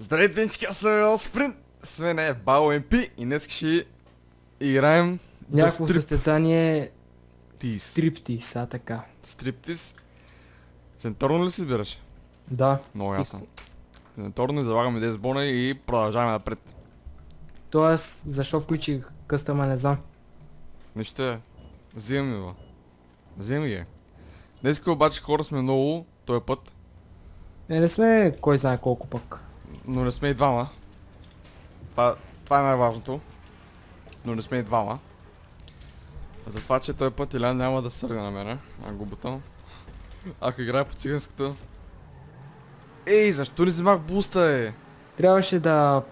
Здравейте, денчки, аз съм Ел Спринт. С мен е Бао МП и днес ще играем Някакво състезание Тис. стриптиз, така. Стриптиз. Сенторно ли се избираш? Да. Много ясно. Сенторно залагаме 10 бона и продължаваме напред. Тоест, защо включих къстъма, не знам. Нищо е. Взимаме го. Взимаме ги. Днеска обаче хора сме много, този път. Не сме кой знае колко пък. Но не сме и двама. Това е най-важното. Но не сме и двама. Затова, че този път Илян няма да сърга на мене, а го бутам. Ако играе по циганската... Ей, защо не вземах буста, Трябваше да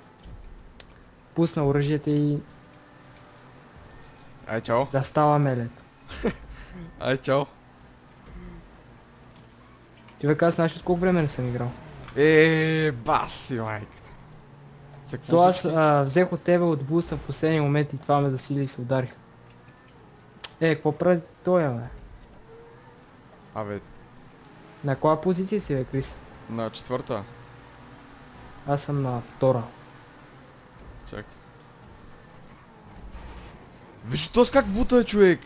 пусна оръжията и Ай, чао. да става мелето. Ай, чао. Човек, аз знаеш от колко време не съм играл. Баси, майката. За какво То аз всички? взех от тебе от буста в последния момент и това ме засили и се ударих. Какво прави той, бе? Абе, На коя позиция си, бе, Крис? на четвърта. Аз съм на втора. Чакай. Виж този как бута, човек.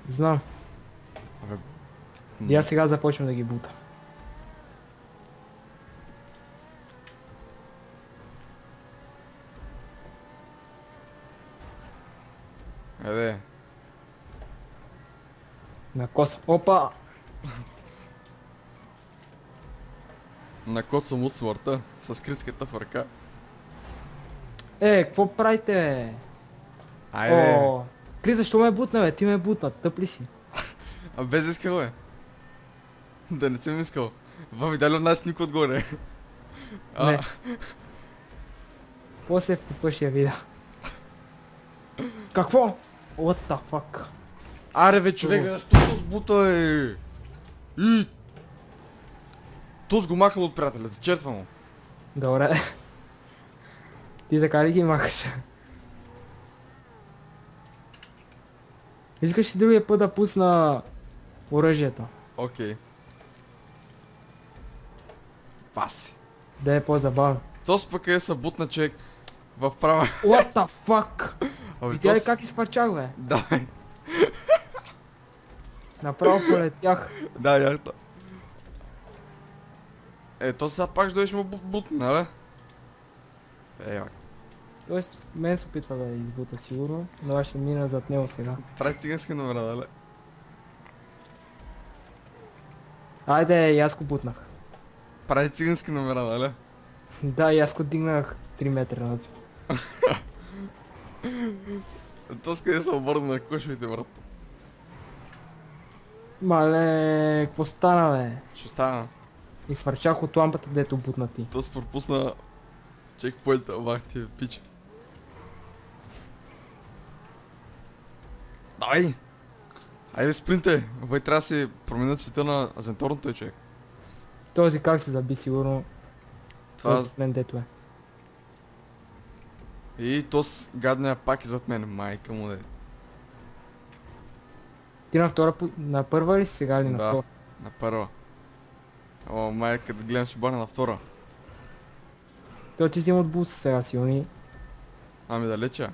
Знам. Абе... И аз сега започвам да ги бута. Еде. На коса. Опа! На код съм от смъртта, с критската в ръка. Какво правите, бе? Айде. О, Крис, защо ме бутна, бе? Ти ме бутна, тъп ли си? А без искал, бе. Да не съм искал. Видя ли от нас никой отгоре? Не. После в пипа ще я видя. Какво? What the fuck? Аре, бе, човека, защо го сбута, И... Туз го махам от приятеля, зачертва му. Добре. Ти така ли ги махаш? Искаш ли другия път да пусна оръжието? Окей. Паси. Да е по-забавно. Тос пък е събутна човек в права. What the fuck? Абе, Видя ли тос- как изпарчах, бе? Да, бе. Направо полетях. Да, яхта. То сега пак ще дойдеш му бутна, нали? Як. Тоест, мен се опитва да избута сигурно, но аз ще мина зад него сега. Прави цигански номера, нали? Айде, и аз го бутнах. Прави цигански номера, нали? Да, и аз го дигнах 3 метра назад. Тос къде се обърна на кошовите, брат. Мале, какво стана, бе? Ще стана. Изфърчах от лампата, дето бутна ти. Тос пропусна чекпоинта, бах ти, пич. Давай! Айде спринте! Вай трябва да си променят цвета на зенторното, човек. Този как се заби сигурно. Това... Този от мен дето е. И тос гадния пак е зад мен, майка му да. Ти на втора, на първа ли си сега или на Да. втора? На първа. О, майка, да гледам ще бъде на втора. Той ти взима от буса сега силни. Ами далече.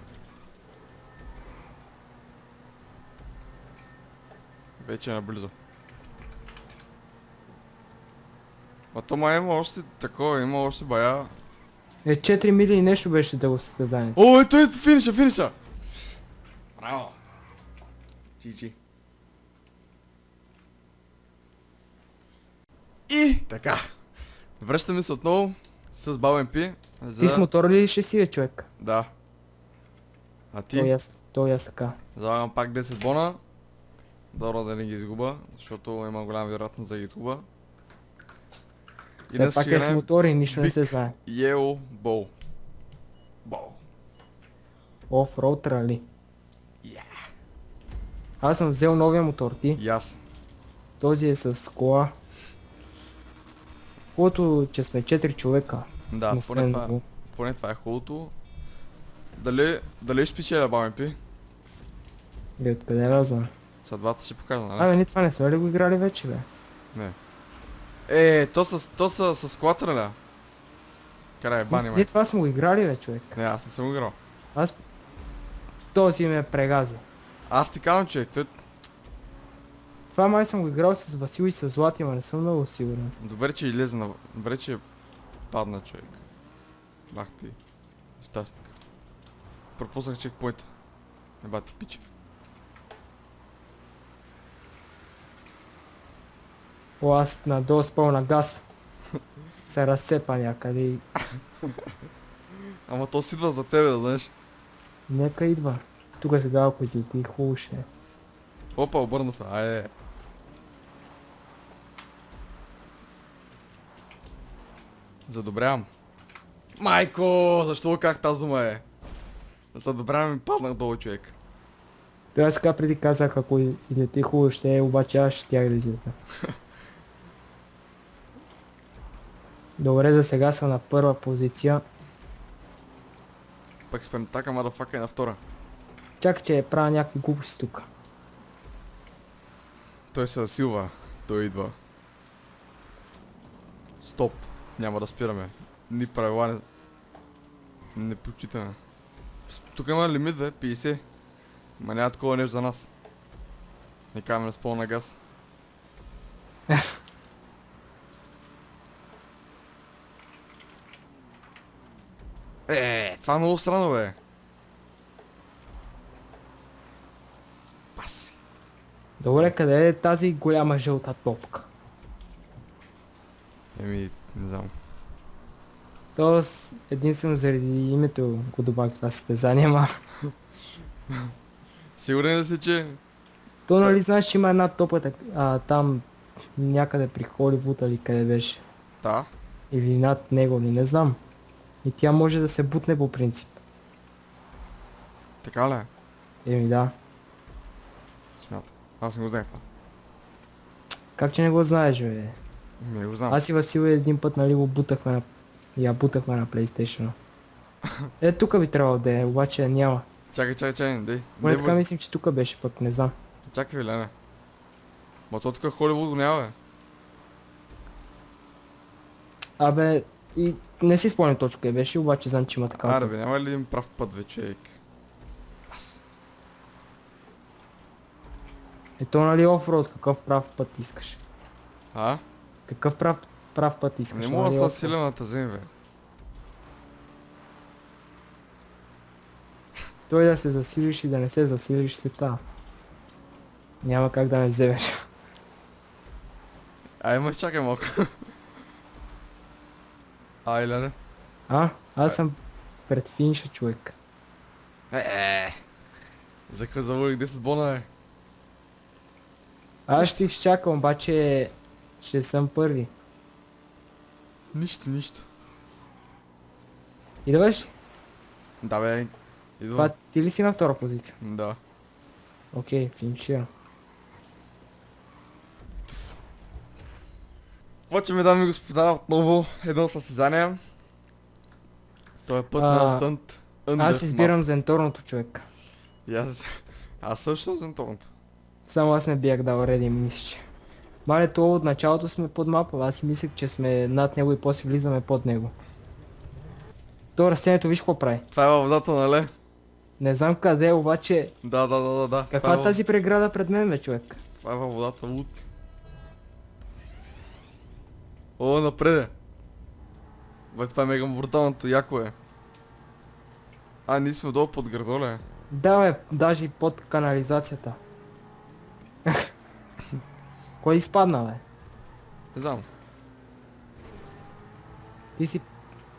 Вече е наблизо. А то май има още такова, има още бая. 4 мили и нещо беше да го състезание. О, ето, финиша! Браво! GG. И така. Връщаме се отново с Бао МП за... Ти с мотора ли ще си, човек? Да. А Той ти? аз така. Залагам пак 10 бона. Добро да не ги изгуба, защото има голяма вероятност да ги изгуба. И Все днес пак ще е с играем мотор и нищо не Big се знае. Yellow Bow. Оффроуд рали. Yeah. Аз съм взел новия мотор, ти. И аз. Този е с кола. Хубавото, че сме 4 човека. Да, Не сме много. поне това е хубавото. Дали ще спечеля Бао МП? Бе, откъде да знам? Съдбата ще покажа, нали? Абе, ние това не сме ли го играли вече, бе? Не. То са с колата, ли? Карай, бани, Ние май. това сме го играли, бе, човек. Не, аз не съм го играл. Аз... Този ме прегаза. Аз ти казвам, човек, той... Това май съм го играл с Васил и с Злати, ама не съм много сигурен. Добре, че излезе на... Добре, че падна, човек. Бах ти. Щастник. Пропуснах чекпоинта. Еба ти пича. О, аз надолу с пълна газ. Се разсепа някъде и... Ама то си идва за тебе, да знаеш. Нека идва. Тук сега ако излети, хубаво ще е. Опа, обърна се. Айде. Задобрявам. Майко, защо как тази дума е? Задобрявам и паднах долу, човек. Той аз сега преди казах, ако излети хубаво ще е, обаче аз ще тях да излета. Добре, за сега съм на първа позиция. Пък спемтака, мадафака е на втора. Чакай, че правя някакви глупости тук. Той се засилва. Той идва. Стоп. Няма да спираме. Ни правила не... Не почитаме. Тук има лимит, бе, 50. Ма няма такова нещо за нас. Не караме с пълна газ. Това е много странно, бе. Паси. Добре, къде е тази голяма жълта топка? Еми, не знам. Тоест, единствено заради името го добавих това състезание, ма... Сигурен да си, че... То нали знаеш, че има една топка там някъде при Холивуд или къде беше? Да. Или над него, или не знам. И тя може да се бутне по принцип. Така ли е? Еми да. Смятам. Аз не го знаех това. Как че не го знаеш, бе? Не го знам. Аз и Васил един път, нали, го бутахме на... Я бутахме на PlayStation. Е, тук би трябвало да е, обаче няма. Чакай, дей. Поне така мислим, че тук беше, пък не знам. Чакай, Вилене. Ма то тук Холивуд го няма, бе. Абе, и не си спомням точно къде беше, обаче знам, че има такава. Аре, бе, няма ли един прав път, бе, човек? Аз. Ето нали офроуд, какъв прав път искаш? А? Какъв прав път искаш? Не мога нали да офроуд? са силен на тази, бе. Той да се засилиш и да не се засилиш се та. Няма как да ме вземеш. Ай, ма чакай малко. Ай, Лене. Аз съм пред финиша, човек. За какво заводих 10 бона, бе? Аз ще изчакам, обаче ще съм първи. Нищо. Идваш ли? Да, бе. Това Идвам. ти ли си на втора позиция? Да. Окей, финиширам. Почваме, дами и господа, отново едно състезание. Този път на стънт. Аз избирам зенторното, човек. И аз също съм зенторното. Само аз не бях дал реди, мисля, че. Мале, то от началото сме под мапа, аз си мислех, че сме над него и после влизаме под него. То растението виж какво прави. Това е във водата, нали? Не знам къде, обаче... Да. Каква е тази преграда пред мен, бе, човек? Това е във водата, луд. О, напред. Бе, това е мега бруталното, яко е. Ние сме долу под градоле. Да, бе, даже и под канализацията. Кой изпадна, бе? Не знам,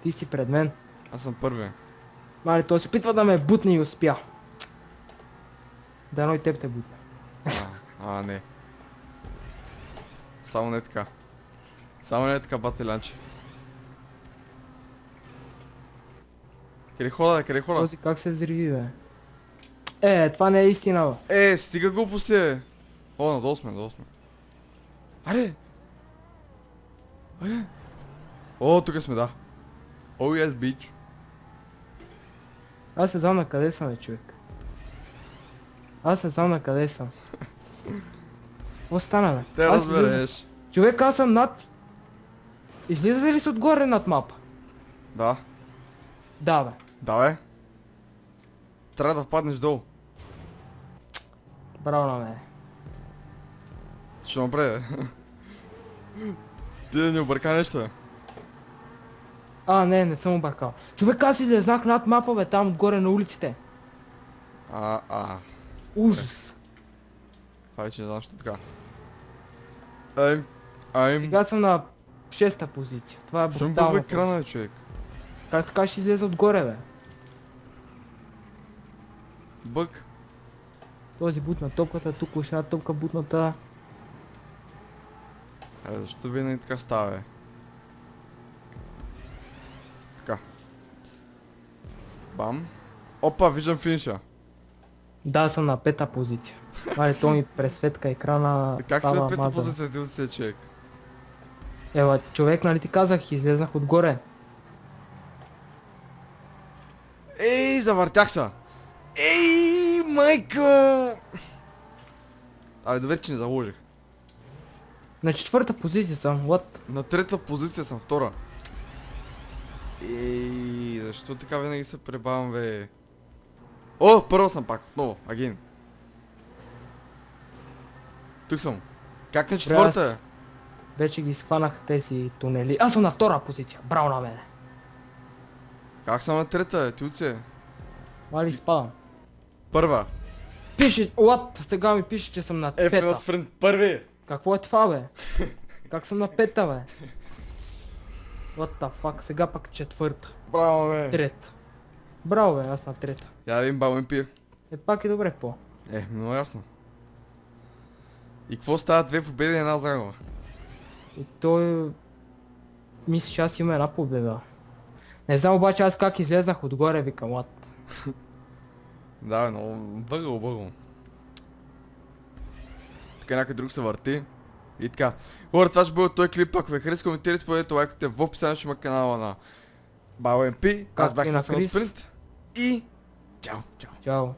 Ти си пред мен. аз съм първи. Мале, той се опитва да ме бутне и успя. Дано и теб те бутне. Не. Само не така. Само не така, бателянче. Къде хода? Този как се взриви, бе? Това не е истина, бе. Стига глупости, бе. Надолу сме. Аре! Тук сме, да. Yes, bitch. Аз не знам на къде съм, бе, човек. Аз не знам на къде съм. Какво стана, бе? Те Аз излизам. разбереш. Човек, аз съм над... Излиза ли си отгоре над мапа? Да. Да, бе. Да, бе. Трябва да паднеш долу. Браво на мене. Ще направи, бе. Ти да ни обърка нещо, бе. Не съм объркал. Човек, аз излезнах над мапа, бе, там отгоре на улиците. Ужас. Това вече не знам, що така. Айм. Сега съм на 6-та позиция. Това е Що ми брутално. бъгва екрана, бе, човек? Как така ще излезе отгоре, бе? Бък. Този бутна топката, тук още една топка бутната. Защо винаги така става, бе? Така. Бам. Опа, виждам финиша. Да, съм на 5-та позиция. Мале, то ми пресветка екрана, Как се на става пета мазан. позиция ти от човек? Ева, човек, нали ти казах, излезнах отгоре. Ей, завъртях се! Ей, майка! Абе, добре, че не заложих. На 4-та позиция съм, what? На 3-та позиция съм, 2-ра. Ей, защо така винаги се пребавам, бе? О, първо съм пак, отново, агин. Тук съм. Как на 4-та, Аз вече ги схванах тези тунели. Аз съм на 2-ра позиция, браво на мене. Как съм на 3-та, ти отсе? Мали спадам. Първа. Пише, what? Сега ми пише, че съм на 5-та. FLS Friend, първи! Какво е това, бе? Как съм на 5-та, бе? What the fuck, сега пък 4-та. Браво, бе! 3-та. Браво, бе, аз на 3-та. Я да видим баба ми пие. Пак е добре, какво? Много ясно. И какво става? 2 победи и 1 загуба. И той... Мисля, че аз имам една победа. Не знам обаче аз как излезнах отгоре, викам, what? Да, бе, много бъгъл. Така някой друг се върти. И така. Хора, това ще бъде този клип. Ако ви хареса, коментирайте, подете лайкайте в описанието, ще има канала на BioMP. Аз Както бях и на на Крис. Спринт. И... Чао! Чао.